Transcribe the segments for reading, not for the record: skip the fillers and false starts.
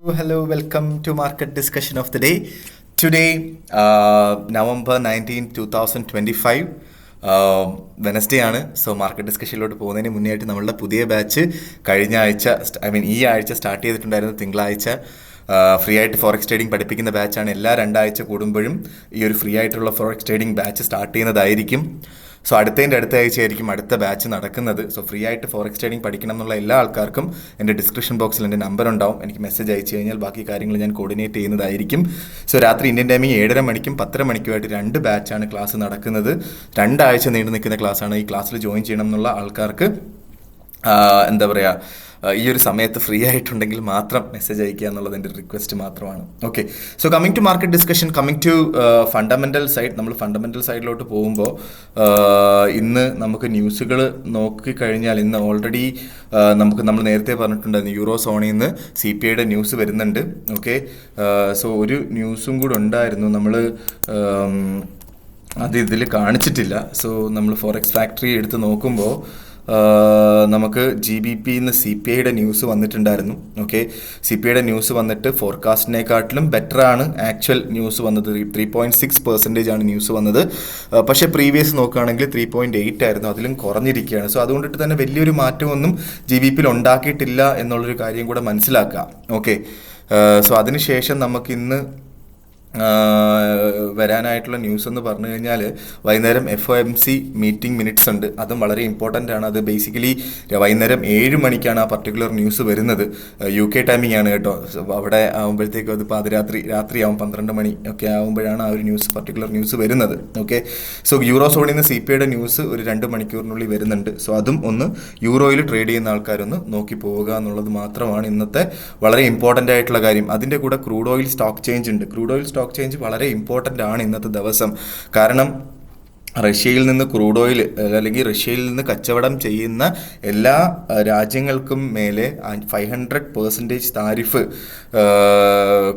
Hello, welcome to market discussion of the day. Today, November 19, 2025, Wednesday ആണ്. So market ഡിസ്കഷനിലോട്ട് പോകുന്നതിന് മുന്നേ ആയിട്ട് നമ്മളുടെ പുതിയ ബാച്ച് കഴിഞ്ഞ ആഴ്ച ഈ ആഴ്ച സ്റ്റാർട്ട് ചെയ്തിട്ടുണ്ടായിരുന്നു. തിങ്കളാഴ്ച ഫ്രീ ആയിട്ട് ഫോറക്സ് ട്രേഡിംഗ് പഠിപ്പിക്കുന്ന ബാച്ചാണ്. എല്ലാ രണ്ടാഴ്ച കൂടുമ്പോഴും ഈ ഒരു ഫ്രീ ആയിട്ടുള്ള ഫോറക്സ് ട്രേഡിംഗ് ബാച്ച് സ്റ്റാർട്ട് ചെയ്യുന്നതായിരിക്കും. സോ അടുത്ത ആഴ്ചയായിരിക്കും അടുത്ത ബാച്ച് നടക്കുന്നത്. സോ ഫ്രീ ആയിട്ട് ഫോറക്സ് ട്രേഡിംഗ് പഠിക്കണം എന്നുള്ള എല്ലാ ആൾക്കാർക്കും എൻ്റെ ഡിസ്ക്രിപ്ഷൻ ബോക്സിൽ എൻ്റെ നമ്പർ ഉണ്ടാവും. എനിക്ക് മെസ്സേജ് അയച്ചു കഴിഞ്ഞാൽ ബാക്കി കാര്യങ്ങൾ ഞാൻ കോർഡിനേറ്റ് ചെയ്യുന്നതായിരിക്കും. സോ രാത്രി ഇന്ത്യൻ ടൈമിംഗ് 7:30 മണിക്കും 10:30 മണിക്കുമായിട്ട് 2 ബാച്ചാണ് ക്ലാസ് നടക്കുന്നത്. 2 ആഴ്ച നീണ്ടു നിൽക്കുന്ന ക്ലാസ്സാണ്. ഈ ക്ലാസ്സിൽ ജോയിൻ ചെയ്യണം എന്നുള്ള ആൾക്കാർക്ക് ഈ ഒരു സമയത്ത് ഫ്രീ ആയിട്ടുണ്ടെങ്കിൽ മാത്രം മെസ്സേജ് അയക്കുക എന്നുള്ളത് എൻ്റെ റിക്വസ്റ്റ് മാത്രമാണ്. Okay, so coming to market discussion, coming to fundamental side. നമ്മൾ ഫണ്ടമെൻ്റൽ സൈഡിലോട്ട് പോകുമ്പോൾ ഇന്ന് നമുക്ക് ന്യൂസുകൾ നോക്കിക്കഴിഞ്ഞാൽ ഇന്ന് ഓൾറെഡി നമ്മൾ നേരത്തെ പറഞ്ഞിട്ടുണ്ടായിരുന്നു യൂറോ സോണിൽ നിന്ന് CPIയുടെ ന്യൂസ് വരുന്നുണ്ട്. ഓക്കെ, സോ ഒരു ന്യൂസും കൂടെ ഉണ്ടായിരുന്നു, നമ്മൾ അത് ഇതിൽ കാണിച്ചിട്ടില്ല. സോ നമ്മൾ ഫോറക്സ് ഫാക്ടറി എടുത്ത് നോക്കുമ്പോൾ നമുക്ക് GBPന്ന് CPIയുടെ ന്യൂസ് വന്നിട്ടുണ്ടായിരുന്നു. ഓക്കെ, CPIയുടെ ന്യൂസ് വന്നിട്ട് ഫോർകാസ്റ്റിനെക്കാട്ടിലും ബെറ്ററാണ് ആക്ച്വൽ ന്യൂസ് വന്നത്. 3.6% ആണ് ന്യൂസ് വന്നത്. പക്ഷേ പ്രീവിയസ് നോക്കുകയാണെങ്കിൽ 3.8 ആയിരുന്നു, അതിലും കുറഞ്ഞിരിക്കുകയാണ്. സോ അതുകൊണ്ടിട്ട് തന്നെ വലിയൊരു മാറ്റമൊന്നും GBPയിൽ ഉണ്ടാക്കിയിട്ടില്ല എന്നുള്ളൊരു കാര്യം കൂടെ മനസ്സിലാക്കാം. ഓക്കെ, സോ അതിനുശേഷം നമുക്കിന്ന് വരാനായിട്ടുള്ള ന്യൂസ് എന്ന് പറഞ്ഞു കഴിഞ്ഞാൽ വൈകുന്നേരം FOMC മീറ്റിംഗ് മിനിറ്റ്സ് ഉണ്ട്. അതും വളരെ ഇമ്പോർട്ടൻ്റ് ആണ്. അത് ബേസിക്കലി വൈകുന്നേരം 7 മണിക്കാണ് ആ പർട്ടിക്കുലർ ന്യൂസ് വരുന്നത്. UK ടൈമിംഗ് ആണ് കേട്ടോ. അവിടെ ആകുമ്പോഴത്തേക്കും അത് രാത്രിയാവും 12 മണി ഒക്കെ ആകുമ്പോഴാണ് ആ ഒരു പർട്ടിക്കുലർ ന്യൂസ് വരുന്നത്. ഓക്കെ, സോ യൂറോ സോണിൽ നിന്ന് CPIയുടെ ന്യൂസ് ഒരു 2 മണിക്കൂറിനുള്ളിൽ വരുന്നുണ്ട്. സോ അതും ഒന്ന് യൂറോയിൽ ട്രേഡ് ചെയ്യുന്ന ആൾക്കാരൊന്ന് നോക്കി പോവുക എന്നുള്ളത് മാത്രമാണ് ഇന്നത്തെ വളരെ ഇമ്പോർട്ടൻ്റ് ആയിട്ടുള്ള കാര്യം. അതിൻ്റെ കൂടെ ക്രൂഡ് ഓയിൽ സ്റ്റോക്ക് ചേഞ്ച് ഉണ്ട്. ക്രൂഡ് ഓയിൽ സ്റ്റോക്ക് ചേഞ്ച് വളരെ ഇമ്പോർട്ടൻ്റ് ആണ് ഇന്നത്തെ ദിവസം. കാരണം റഷ്യയിൽ നിന്ന് ക്രൂഡ് ഓയിൽ അല്ലെങ്കിൽ റഷ്യയിൽ നിന്ന് കച്ചവടം ചെയ്യുന്ന എല്ലാ രാജ്യങ്ങൾക്കും മേലെ 500% താരിഫ്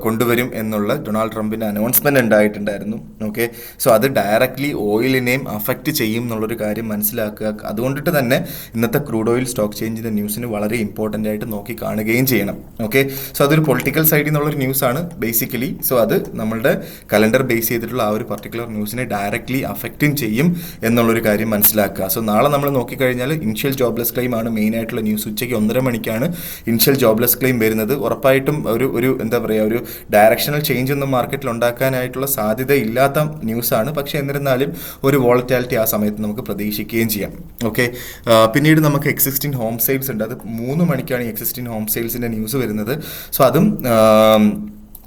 കൊണ്ടുവരും എന്നുള്ള ഡൊണാൾഡ് ട്രംപിൻ്റെ അനൗൺസ്മെൻറ്റ് ഉണ്ടായിട്ടുണ്ടായിരുന്നു. ഓക്കെ, സോ അത് ഡയറക്റ്റ്ലി ഓയിലിനെയും അഫക്റ്റ് ചെയ്യും എന്നുള്ളൊരു കാര്യം മനസ്സിലാക്കുക. അതുകൊണ്ടിട്ട് തന്നെ ഇന്നത്തെ ക്രൂഡ് ഓയിൽ സ്റ്റോക്ക് ചേഞ്ചിൻ്റെ ന്യൂസിന് വളരെ ഇമ്പോർട്ടൻ്റ് ആയിട്ട് നോക്കി കാണുകയും ചെയ്യണം. ഓക്കെ, സോ അതൊരു പൊളിറ്റിക്കൽ സൈഡിൽ നിന്നുള്ളൊരു ന്യൂസാണ് ബേസിക്കലി. സോ അത് നമ്മളുടെ കലണ്ടർ ബേസ് ചെയ്തിട്ടുള്ള ആ ഒരു പർട്ടിക്കുലർ ന്യൂസിനെ ഡയറക്റ്റ്ലി അഫക്റ്റും ചെയ്യും എന്നുള്ളൊരു കാര്യം മനസ്സിലാക്കുക. സോ നാളെ നമ്മൾ നോക്കിക്കഴിഞ്ഞാൽ ഇനിഷ്യൽ ജോബ്ലെസ് ക്ലെയിം ആണ് മെയിൻ ആയിട്ടുള്ള ന്യൂസ്. ഉച്ചയ്ക്ക് 1:30 മണിക്കാണ് ഇനിഷ്യൽ ജോബ്ലെസ് ക്ലെയിം വരുന്നത്. ഉറപ്പായിട്ടും ഒരു ഒരു ഡയറക്ഷണൽ ചേഞ്ച് ഒന്നും മാർക്കറ്റിൽ ഉണ്ടാക്കാനായിട്ടുള്ള സാധ്യത ഇല്ലാത്ത ന്യൂസാണ്. പക്ഷേ എന്നിരുന്നാലും ഒരു വോളറ്റാലിറ്റി ആ സമയത്ത് നമുക്ക് പ്രതീക്ഷിക്കുകയും ചെയ്യാം. ഓക്കെ, പിന്നീട് നമുക്ക് എക്സിസ്റ്റിംഗ് ഹോം സെയിൽസ് ഉണ്ട്. അത് 3 മണിക്കാണ് ഈ എക്സിസ്റ്റിംഗ് ഹോം സെയിൽസിൻ്റെ ന്യൂസ് വരുന്നത്. സോ അതും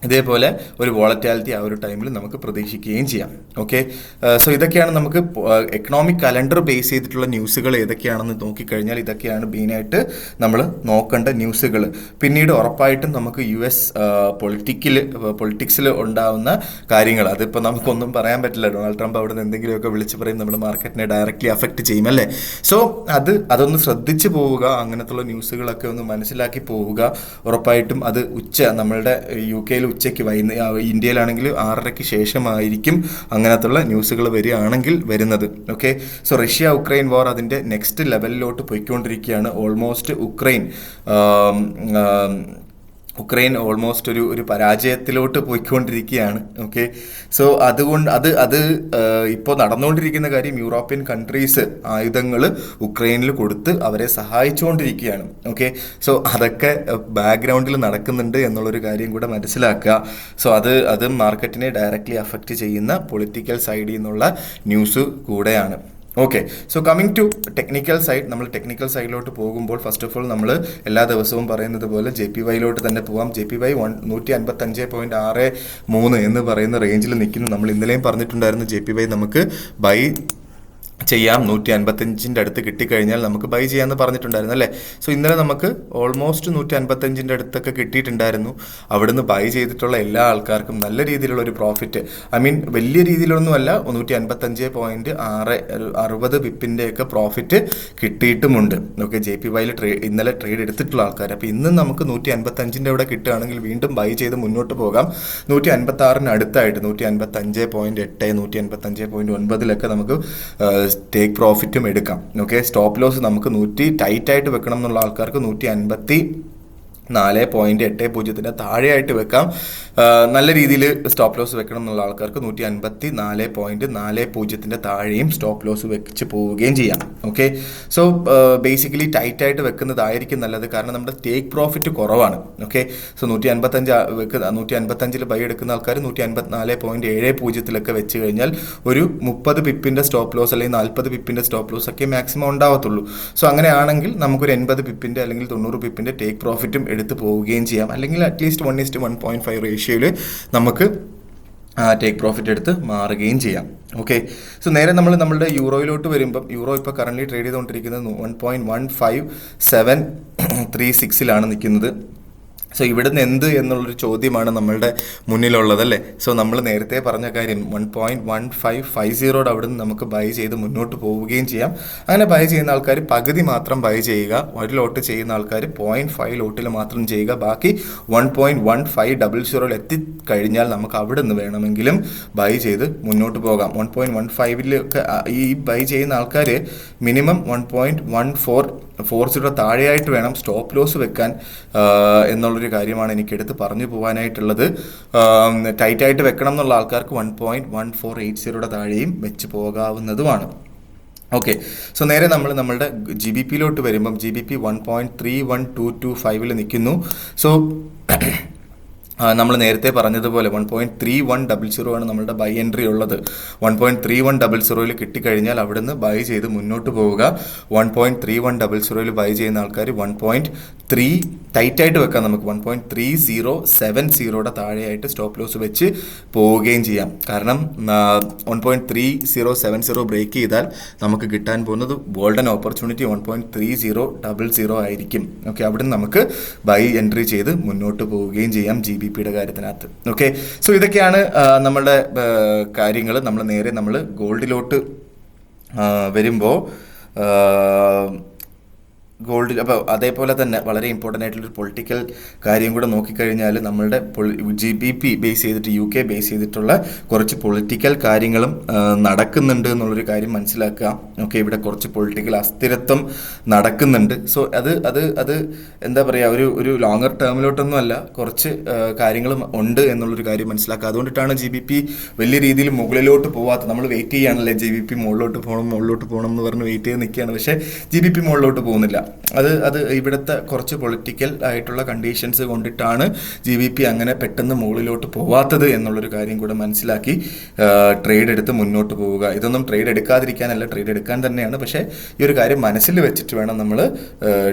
ഇതേപോലെ ഒരു വോളറ്റാലിറ്റി ആ ഒരു ടൈമിൽ നമുക്ക് പ്രതീക്ഷിക്കുകയും ചെയ്യാം. ഓക്കെ, സോ ഇതൊക്കെയാണ് നമുക്ക് എക്കണോമിക് കലണ്ടർ ബേസ് ചെയ്തിട്ടുള്ള ന്യൂസുകൾ ഏതൊക്കെയാണെന്ന് നോക്കിക്കഴിഞ്ഞാൽ ഇതൊക്കെയാണ് മെയിനായിട്ട് നമ്മൾ നോക്കേണ്ട ന്യൂസുകൾ. പിന്നീട് ഉറപ്പായിട്ടും നമുക്ക് US പൊളിറ്റിക്സിൽ ഉണ്ടാവുന്ന കാര്യങ്ങൾ, അതിപ്പോൾ നമുക്കൊന്നും പറയാൻ പറ്റില്ല. ഡൊണാൾഡ് ട്രംപ് അവിടെ നിന്ന് എന്തെങ്കിലുമൊക്കെ വിളിച്ച് പറയും, നമ്മുടെ മാർക്കറ്റിനെ ഡയറക്റ്റ്ലി അഫക്റ്റ് ചെയ്യും അല്ലേ. സോ അതൊന്ന് ശ്രദ്ധിച്ച് പോവുക, അങ്ങനത്തുള്ള ന്യൂസുകളൊക്കെ ഒന്ന് മനസ്സിലാക്കി പോവുക. ഉറപ്പായിട്ടും അത് നമ്മളുടെ UK ഉച്ചയ്ക്ക് ഇന്ത്യയിലാണെങ്കിൽ 6:30 ശേഷമായിരിക്കും അങ്ങനത്തുള്ള ന്യൂസുകൾ വരികയാണെങ്കിൽ വരുന്നത്. ഓക്കെ, സോ റഷ്യ ഉക്രൈൻ വാർ അതിൻ്റെ നെക്സ്റ്റ് ലെവലിലോട്ട് പോയിക്കൊണ്ടിരിക്കുകയാണ്. ഓൾമോസ്റ്റ് ഉക്രൈൻ ഓൾമോസ്റ്റ് ഒരു പരാജയത്തിലോട്ട് പോയിക്കൊണ്ടിരിക്കുകയാണ്. ഓക്കെ, സോ അതുകൊണ്ട് അത് ഇപ്പോൾ നടന്നുകൊണ്ടിരിക്കുന്ന കാര്യം യൂറോപ്യൻ കൺട്രീസ് ആയുധങ്ങൾ ഉക്രൈനിൽ കൊടുത്ത് അവരെ സഹായിച്ചുകൊണ്ടിരിക്കുകയാണ്. ഓക്കെ, സോ അതൊക്കെ ബാക്ക്ഗ്രൗണ്ടിൽ നടക്കുന്നുണ്ട് എന്നുള്ളൊരു കാര്യം കൂടെ മനസ്സിലാക്കുക. സോ അത് മാർക്കറ്റിനെ ഡയറക്റ്റ്ലി അഫക്റ്റ് ചെയ്യുന്ന പൊളിറ്റിക്കൽ സൈഡിൽ നിന്നുള്ള ന്യൂസ് കൂടെയാണ്. Okay, so coming to technical side. നമ്മൾ ടെക്നിക്കൽ സൈഡിലോട്ട് പോകുമ്പോൾ ഫസ്റ്റ് ഓഫ് ഓൾ നമ്മൾ എല്ലാ ദിവസവും പറയുന്നത് പോലെ JPY തന്നെ പോകാം. JPY 155.63 എന്ന് പറയുന്ന റേഞ്ചിൽ നിൽക്കുന്നു. നമ്മൾ ഇന്നലെയും പറഞ്ഞിട്ടുണ്ടായിരുന്നു JPY നമുക്ക് ബൈ ചെയ്യാം. 155 അടുത്ത് കിട്ടിക്കഴിഞ്ഞാൽ നമുക്ക് ബൈ ചെയ്യാമെന്ന് പറഞ്ഞിട്ടുണ്ടായിരുന്നു അല്ലേ. സോ ഇന്നലെ നമുക്ക് ഓൾമോസ്റ്റ് 155 അടുത്തൊക്കെ കിട്ടിയിട്ടുണ്ടായിരുന്നു. അവിടുന്ന് ബൈ ചെയ്തിട്ടുള്ള എല്ലാ ആൾക്കാർക്കും നല്ല രീതിയിലുള്ള ഒരു പ്രോഫിറ്റ്, വലിയ രീതിയിലൊന്നുമല്ല, 155.60 ബിപ്പിൻ്റെ ഒക്കെ പ്രോഫിറ്റ് കിട്ടിയിട്ടുമുണ്ട്. ഓക്കെ, JPYയിൽ ഇന്നലെ ട്രേഡ് എടുത്തിട്ടുള്ള ആൾക്കാർ. അപ്പോൾ ഇന്നും നമുക്ക് 155 അവിടെ കിട്ടുകയാണെങ്കിൽ വീണ്ടും ബൈ ചെയ്ത് മുന്നോട്ട് പോകാം. 156 അടുത്തായിട്ട് 155.8 155.9 നമുക്ക് ടേക്ക് പ്രോഫിറ്റും എടുക്കാം. ഓക്കെ, സ്റ്റോപ്പ് ലോസ് നമുക്ക് 100 ടൈറ്റായിട്ട് വെക്കണം എന്നുള്ള ആൾക്കാർക്ക് 4.80 താഴെയായിട്ട് വെക്കാം. നല്ല രീതിയിൽ സ്റ്റോപ്പ് ലോസ് വെക്കണം എന്നുള്ള ആൾക്കാർക്ക് 154.40 താഴെയും സ്റ്റോപ്പ് ലോസ് വെച്ച് പോവുകയും ചെയ്യാം. ഓക്കെ, സോ ബേസിക്കലി ടൈറ്റായിട്ട് വെക്കുന്നതായിരിക്കും നല്ലത്, കാരണം നമ്മുടെ ടേക്ക് പ്രോഫിറ്റ് കുറവാണ്. ഓക്കെ, സോ 155 ബൈ എടുക്കുന്ന ആൾക്കാർ 154.70 വെച്ച് കഴിഞ്ഞാൽ ഒരു 30 പിപ്പിൻ്റെ സ്റ്റോപ്പ് ലോസ് അല്ലെങ്കിൽ 40 പിപ്പിൻ്റെ സ്റ്റോപ്പ് ലോസ് ഒക്കെ മാക്സിമം ഉണ്ടാവത്തുള്ളൂ. സോ അങ്ങനെയാണെങ്കിൽ നമുക്കൊരു 80 പിപ്പിൻ്റെ അല്ലെങ്കിൽ 90 പിപ്പിൻ്റെ ടേക്ക് പ്രോഫിറ്റും എടുത്ത് പോവുകയും ചെയ്യാം. അല്ലെങ്കിൽ അറ്റ്ലീസ്റ്റ് 1:1.5 റേഷ്യോയിൽ നമുക്ക് ടേക്ക് പ്രോഫിറ്റ് എടുത്ത് മാറുകയും ചെയ്യാം. ഓക്കെ, സോ നേരെ നമ്മളുടെ യൂറോയിലോട്ട് വരുമ്പം യൂറോ ഇപ്പോൾ കറൻ്റ് ട്രേഡ് ചെയ്തുകൊണ്ടിരിക്കുന്നത് 1.15736 നിൽക്കുന്നത്. സോ ഇവിടുന്ന് എന്ത് എന്നുള്ളൊരു ചോദ്യമാണ് നമ്മളുടെ മുന്നിലുള്ളത് അല്ലേ. സോ നമ്മൾ നേരത്തെ പറഞ്ഞ കാര്യം 1.1550 അവിടുന്ന് നമുക്ക് ബൈ ചെയ്ത് മുന്നോട്ട് പോവുകയും ചെയ്യാം. അങ്ങനെ ബൈ ചെയ്യുന്ന ആൾക്കാർ പകുതി മാത്രം ബൈ ചെയ്യുക, ഒരു ലോട്ട് ചെയ്യുന്ന ആൾക്കാർ 0.5 ലോട്ടിൽ മാത്രം ചെയ്യുക. ബാക്കി 1.1500 എത്തിക്കഴിഞ്ഞാൽ നമുക്ക് അവിടുന്ന് വേണമെങ്കിലും ബൈ ചെയ്ത് മുന്നോട്ട് പോകാം. 1.15 ഈ ബൈ ചെയ്യുന്ന ആൾക്കാർ മിനിമം 1.1440 താഴെയായിട്ട് വേണം സ്റ്റോപ്പ് ലോസ് വെക്കാൻ എന്നുള്ളൊരു കാര്യമാണ് എനിക്കെടുത്ത് പറഞ്ഞു പോകാനായിട്ടുള്ളത്. ടൈറ്റായിട്ട് വെക്കണം എന്നുള്ള ആൾക്കാർക്ക് 1.1480 താഴെയും വെച്ച് പോകാവുന്നതുമാണ്. ഓക്കെ, സോ നേരെ നമ്മളുടെ GBPയിലോട്ട് വരുമ്പം GBP 1.31225 നിൽക്കുന്നു. സോ നമ്മൾ നേരത്തെ പറഞ്ഞതുപോലെ 1.3100 ആണ് നമ്മളുടെ ബൈ എൻട്രി ഉള്ളത്. 1.3100 കിട്ടിക്കഴിഞ്ഞാൽ അവിടുന്ന് ബൈ ചെയ്ത് മുന്നോട്ട് പോവുക. 1.3100 ബൈ ചെയ്യുന്ന ആൾക്കാർ 1.3 ടൈറ്റായിട്ട് വെക്കാം. നമുക്ക് 1.3070 താഴെയായിട്ട് സ്റ്റോപ്പ് ലോസ് വെച്ച് പോവുകയും ചെയ്യാം. കാരണം 1.3070 ബ്രേക്ക് ചെയ്താൽ നമുക്ക് കിട്ടാൻ പോകുന്നത് ഗോൾഡൻ ഓപ്പർച്യൂണിറ്റി 1.3000 ആയിരിക്കും. ഓക്കെ, അവിടുന്ന് നമുക്ക് ബൈ എൻട്രി ചെയ്ത് മുന്നോട്ട് പോവുകയും ചെയ്യാം GBPയുടെ കാര്യത്തിനകത്ത്. ഓക്കെ, സോ ഇതൊക്കെയാണ് നമ്മളുടെ കാര്യങ്ങൾ. നമ്മൾ ഗോൾഡിലോട്ട് വരുമ്പോൾ ഗോൾഡിൽ അപ്പോൾ അതേപോലെ തന്നെ വളരെ ഇമ്പോർട്ടൻ്റ് ആയിട്ടുള്ളൊരു പൊളിറ്റിക്കൽ കാര്യം കൂടെ നോക്കിക്കഴിഞ്ഞാൽ നമ്മളുടെ GBP ബേസ് ചെയ്തിട്ട് UK ബേസ് ചെയ്തിട്ടുള്ള കുറച്ച് പൊളിറ്റിക്കൽ കാര്യങ്ങളും നടക്കുന്നുണ്ട് എന്നുള്ളൊരു കാര്യം മനസ്സിലാക്കുക. ഓക്കെ, ഇവിടെ കുറച്ച് പൊളിറ്റിക്കൽ അസ്ഥിരത്വം നടക്കുന്നുണ്ട്. സോ അത് എന്താ പറയുക, ഒരു ലോങ്ങർ ടേമിലോട്ടൊന്നും അല്ല, കുറച്ച് കാര്യങ്ങളും ഉണ്ട് എന്നുള്ളൊരു കാര്യം മനസ്സിലാക്കുക. അതുകൊണ്ടിട്ടാണ് GBP വലിയ രീതിയിൽ മുകളിലോട്ട് പോവാത്തത്. നമ്മൾ വെയിറ്റ് ചെയ്യുകയാണല്ലേ, GBP മുകളിലോട്ട് പോകണം എന്ന് പറഞ്ഞ് വെയിറ്റ് ചെയ്ത് നിൽക്കുകയാണ്. പക്ഷേ GBP മുകളിലോട്ട് പോകുന്നില്ല. അത് ഇവിടുത്തെ കുറച്ച് പൊളിറ്റിക്കൽ ആയിട്ടുള്ള കണ്ടീഷൻസ് കൊണ്ടിട്ടാണ് GBP അങ്ങനെ പെട്ടെന്ന് മുകളിലോട്ട് പോവാത്തത് എന്നുള്ളൊരു കാര്യം കൂടെ മനസ്സിലാക്കി ട്രേഡ് എടുത്ത് മുന്നോട്ട് പോവുക. ഇതൊന്നും ട്രേഡ് എടുക്കാതിരിക്കാനല്ല, ട്രേഡ് എടുക്കാൻ തന്നെയാണ്. പക്ഷേ ഈ ഒരു കാര്യം മനസ്സിൽ വെച്ചിട്ട് വേണം നമ്മൾ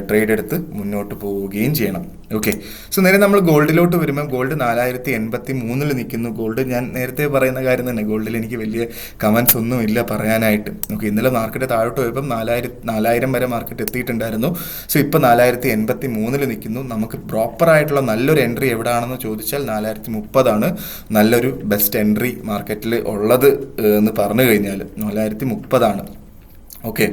ട്രേഡ് എടുത്ത് മുന്നോട്ട് പോവുകയും ചെയ്യണം. ഓക്കെ, സോ നേരെ നമ്മൾ ഗോൾഡിലോട്ട് വരുമ്പോൾ ഗോൾഡ് 4083 നിൽക്കുന്നു. ഗോൾഡ് ഞാൻ നേരത്തെ പറയുന്ന കാര്യം തന്നെ, ഗോൾഡിൽ എനിക്ക് വലിയ കമൻസ് ഒന്നും ഇല്ല പറയാനായിട്ട്. ഓക്കെ, ഇന്നലെ മാർക്കറ്റ് താഴോട്ട് പോയപ്പം 4000 വരെ മാർക്കറ്റ് എത്തിയിട്ടുണ്ടായിരുന്നു. സോ ഇപ്പോൾ 4083 നിൽക്കുന്നു. നമുക്ക് പ്രോപ്പറായിട്ടുള്ള നല്ലൊരു എൻട്രി എവിടെയാണെന്ന് ചോദിച്ചാൽ 4030 നല്ലൊരു ബെസ്റ്റ് എൻട്രി മാർക്കറ്റിൽ ഉള്ളത് എന്ന് പറഞ്ഞു കഴിഞ്ഞാൽ 4030. ഓക്കെ,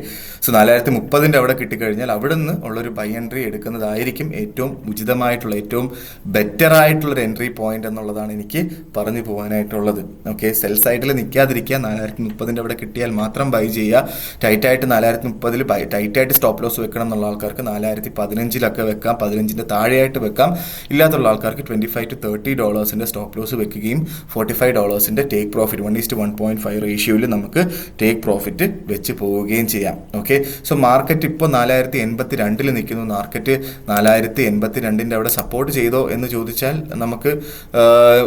സോ 4030 അവിടെ കിട്ടിക്കഴിഞ്ഞാൽ അവിടെ നിന്ന് ഉള്ളൊരു ബൈ എൻട്രി എടുക്കുന്നതായിരിക്കും ഏറ്റവും ഉചിതമായിട്ടുള്ള, ഏറ്റവും ബെറ്റർ ആയിട്ടുള്ളൊരു എൻട്രി പോയിന്റ് എന്നുള്ളതാണ് എനിക്ക് പറഞ്ഞു പോകാനായിട്ടുള്ളത്. ഓക്കെ, സെൽ സൈഡിൽ നിൽക്കാതിരിക്കുക, 4030 അവിടെ കിട്ടിയാൽ മാത്രം ബൈ ചെയ്യുക. ടൈറ്റായിട്ട് 4030 ടൈറ്റായിട്ട് സ്റ്റോപ്പ് ലോസ് വെക്കണം എന്നുള്ള ആൾക്കാർക്ക് 4015 വെക്കാം, 15 താഴെയായിട്ട് വെക്കാം. ഇല്ലാത്തുള്ള ആൾക്കാർക്ക് $25 to $30 സ്റ്റോപ്പ് ലോസ് വെക്കുകയും $45 ടേക്ക് പ്രോഫിറ്റ് 1:1.5 റേഷ്യോയിൽ നമുക്ക് ടേക്ക് പ്രോഫിറ്റ് വെച്ച് പോവുകയും ചെയ്യാം. ഓക്കെ, സോ മാർക്കറ്റ് ഇപ്പോൾ 4082 നിൽക്കുന്നു. മാർക്കറ്റ് 4082 അവിടെ സപ്പോർട്ട് ചെയ്തോ എന്ന് ചോദിച്ചാൽ നമുക്ക്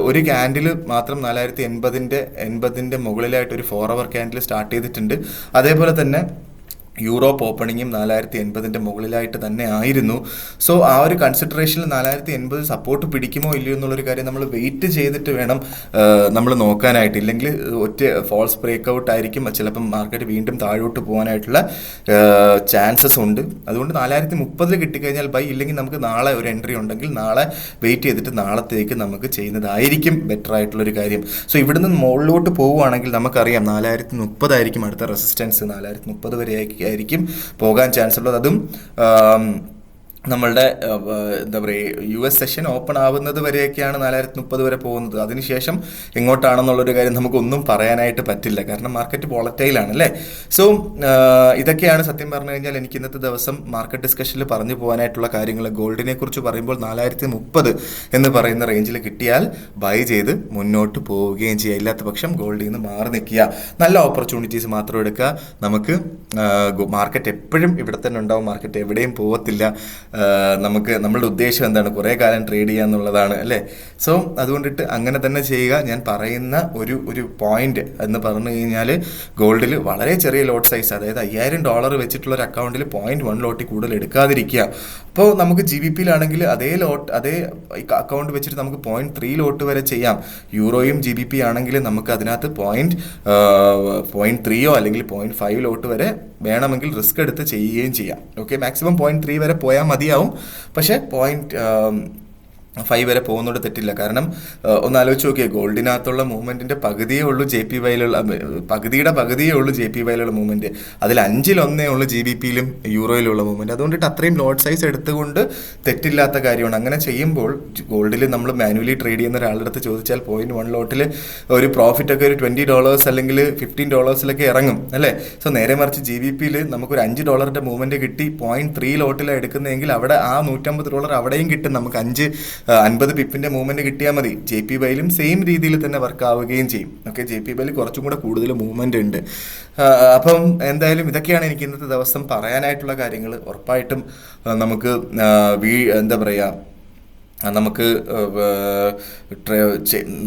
ഒരു ക്യാൻഡിൽ മാത്രം 4080 മുകളിലായിട്ട് ഒരു 4 hour ക്യാൻഡിൽ സ്റ്റാർട്ട് ചെയ്തിട്ടുണ്ട്. അതേപോലെ തന്നെ യൂറോപ്പ് ഓപ്പണിങ്ങും 4080 മുകളിലായിട്ട് തന്നെ ആയിരുന്നു. സോ ആ ഒരു കൺസിഡറേഷനിൽ 4080 സപ്പോർട്ട് പിടിക്കുമോ ഇല്ലയോ എന്നുള്ളൊരു കാര്യം നമ്മൾ വെയിറ്റ് ചെയ്തിട്ട് വേണം നമ്മൾ നോക്കാനായിട്ട്. ഇല്ലെങ്കിൽ ഒറ്റ ഫോൾസ് ബ്രേക്ക്ഔട്ട് ആയിരിക്കും, ചിലപ്പം മാർക്കറ്റ് വീണ്ടും താഴോട്ട് പോകാനായിട്ടുള്ള ചാൻസസ് ഉണ്ട്. അതുകൊണ്ട് 4030 കിട്ടിക്കഴിഞ്ഞാൽ ബൈ, ഇല്ലെങ്കിൽ നമുക്ക് നാളെ ഒരു എൻട്രി ഉണ്ടെങ്കിൽ നാളെ വെയിറ്റ് ചെയ്തിട്ട് നാളത്തേക്ക് നമുക്ക് ചെയ്യുന്നതായിരിക്കും ബെറ്റർ ആയിട്ടുള്ളൊരു കാര്യം. സോ ഇവിടുന്ന് മുകളിലോട്ട് പോവുകയാണെങ്കിൽ നമുക്കറിയാം 4030 ആയിരിക്കും അടുത്ത റെസിസ്റ്റൻസ്. 4030 വരെ ആയിരിക്കും പോകാൻ ചാൻസ് ഉള്ളത്. അതും നമ്മളുടെ എന്താ പറയുക US സെഷൻ ഓപ്പൺ ആവുന്നത് വരെയൊക്കെയാണ് 4030 വരെ പോകുന്നത്. അതിനുശേഷം എങ്ങോട്ടാണെന്നുള്ളൊരു കാര്യം നമുക്കൊന്നും പറയാനായിട്ട് പറ്റില്ല, കാരണം മാർക്കറ്റ് വോളറ്റൈലാണ് അല്ലേ. സോ ഇതൊക്കെയാണ് സത്യം പറഞ്ഞു കഴിഞ്ഞാൽ എനിക്ക് ഇന്നത്തെ ദിവസം മാർക്കറ്റ് ഡിസ്കഷനിൽ പറഞ്ഞു പോകാനായിട്ടുള്ള കാര്യങ്ങൾ. ഗോൾഡിനെ കുറിച്ച് പറയുമ്പോൾ 4030 എന്ന് പറയുന്ന റേഞ്ചിൽ കിട്ടിയാൽ ബൈ ചെയ്ത് മുന്നോട്ട് പോവുകയും ചെയ്യുക. ഇല്ലാത്ത പക്ഷം ഗോൾഡിൽ നിന്ന് മാറി നിൽക്കുക, നല്ല ഓപ്പർച്യൂണിറ്റീസ് മാത്രം എടുക്കുക. നമുക്ക് മാർക്കറ്റ് എപ്പോഴും ഇവിടെ തന്നെ ഉണ്ടാവും, മാർക്കറ്റ് എവിടെയും പോകത്തില്ല. നമുക്ക് നമ്മളുടെ ഉദ്ദേശം എന്താണ്? കുറേ കാലം ട്രേഡ് ചെയ്യുക എന്നുള്ളതാണ് അല്ലേ. സോ അതുകൊണ്ടിട്ട് അങ്ങനെ തന്നെ ചെയ്യുക. ഞാൻ പറയുന്ന ഒരു പോയിന്റ് എന്ന് പറഞ്ഞു കഴിഞ്ഞാൽ ഗോൾഡിൽ വളരെ ചെറിയ ലോട്ട് സൈസ്, അതായത് $5000 വെച്ചിട്ടുള്ള ഒരു അക്കൗണ്ടിൽ 0.1 ലോട്ടിൽ കൂടുതൽ എടുക്കാതിരിക്കുക. അപ്പോൾ നമുക്ക് GBPയിലാണെങ്കിൽ അതേ അക്കൗണ്ട് വെച്ചിട്ട് നമുക്ക് 0.3 ലോട്ട് വരെ ചെയ്യാം. യൂറോയും GBP ആണെങ്കിൽ നമുക്ക് അതിനകത്ത് 0.3 അല്ലെങ്കിൽ 0.5 ലോട്ട് വരെ വേണമെങ്കിൽ റിസ്ക് എടുത്ത് ചെയ്യുകയും ചെയ്യാം. ഓക്കെ, മാക്സിമം 0.3 വരെ പോയാൽ മതിയാവും. പക്ഷേ 0.5 വരെ പോകുന്നോട് തെറ്റില്ല. കാരണം ഒന്ന് ആലോചിച്ച് നോക്കിയേ, ഗോൾഡിനകത്തുള്ള മൂവ്മെന്റിന്റെ പകുതിയേ ഉള്ളൂ പകുതിയേ ഉള്ളൂ JPYയിലുള്ള മൂവ്മെന്റ്. അതിൽ 1/5 ഉള്ളൂ GBPയിലും യൂറോയിലുള്ള മൂവ്മെന്റ്. അതുകൊണ്ടിട്ട് അത്രയും ലോട്ട് സൈസ് എടുത്തുകൊണ്ട് തെറ്റില്ലാത്ത കാര്യമാണ്. അങ്ങനെ ചെയ്യുമ്പോൾ ഗോൾഡിൽ നമ്മൾ മാനുവലി ട്രേഡ് ചെയ്യുന്ന ഒരാളുടെ അടുത്ത് ചോദിച്ചാൽ 0.1 ലോട്ടിൽ ഒരു പ്രോഫിറ്റ് ഒക്കെ ഒരു $20 അല്ലെങ്കിൽ $15 ഇറങ്ങും അല്ലേ. സോ നേരെ മറിച്ച് GBPയിൽ നമുക്കൊരു $5 മൂവ്മെന്റ് കിട്ടി 0.3 ലോട്ടിലാണ് എടുക്കുന്നതെങ്കിൽ അവിടെ ആ $150 അവിടെയും കിട്ടും. നമുക്ക് 50 പിപ്പിന്റെ മൂവ്മെന്റ് കിട്ടിയാൽ മതി. JPYയിലും സെയിം രീതിയിൽ തന്നെ വർക്ക് ആവുകയും ചെയ്യും. ഓക്കെ, JPYയിൽ കുറച്ചും കൂടെ കൂടുതൽ മൂവ്മെന്റ് ഉണ്ട്. അപ്പം എന്തായാലും ഇതൊക്കെയാണ് എനിക്ക് ഇന്നത്തെ ദിവസം പറയാനായിട്ടുള്ള കാര്യങ്ങൾ. ഉറപ്പായിട്ടും നമുക്ക് എന്താ പറയുക, നമുക്ക്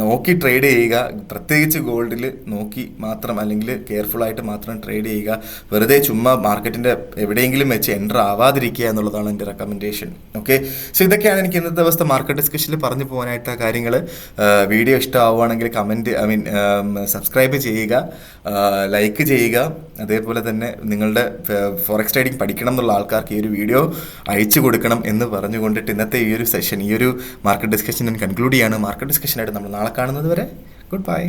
നോക്കി ട്രേഡ് ചെയ്യുക. പ്രത്യേകിച്ച് ഗോൾഡിൽ നോക്കി മാത്രം അല്ലെങ്കിൽ കെയർഫുള്ളായിട്ട് മാത്രം ട്രേഡ് ചെയ്യുക. വെറുതെ ചുമ്മാ മാർക്കറ്റിൻ്റെ എവിടെയെങ്കിലും വെച്ച് എൻ്റർ ആവാതിരിക്കുക എന്നുള്ളതാണ് എൻ്റെ റെക്കമെൻഡേഷൻ. ഓക്കെ, സോ ഇതൊക്കെയാണ് എനിക്ക് ഇന്നത്തെ ദിവസത്തെ മാർക്കറ്റ് ഡിസ്കഷനിൽ പറഞ്ഞു പോകാനായിട്ട് കാര്യങ്ങൾ. വീഡിയോ ഇഷ്ടമാവുകയാണെങ്കിൽ സബ്സ്ക്രൈബ് ചെയ്യുക, ലൈക്ക് ചെയ്യുക. അതേപോലെ തന്നെ നിങ്ങളുടെ ഫോറക്സ് ട്രേഡിംഗ് പഠിക്കണം എന്നുള്ള ആൾക്കാർക്ക് ഈ ഒരു വീഡിയോ അയച്ചു കൊടുക്കണം എന്ന് പറഞ്ഞുകൊണ്ടിട്ട് ഇന്നത്തെ ഈ ഒരു സെഷൻ, ഈ ഒരു മാർക്കറ്റ് ഡിസ്കഷൻ ഞാൻ കൺക്ലൂഡ് ചെയ്യാണ്. മാർക്കറ്റ് ഡിസ്കഷനായിട്ട് നമ്മൾ നാളെ കാണുന്നത് വരെ ഗുഡ് ബൈ.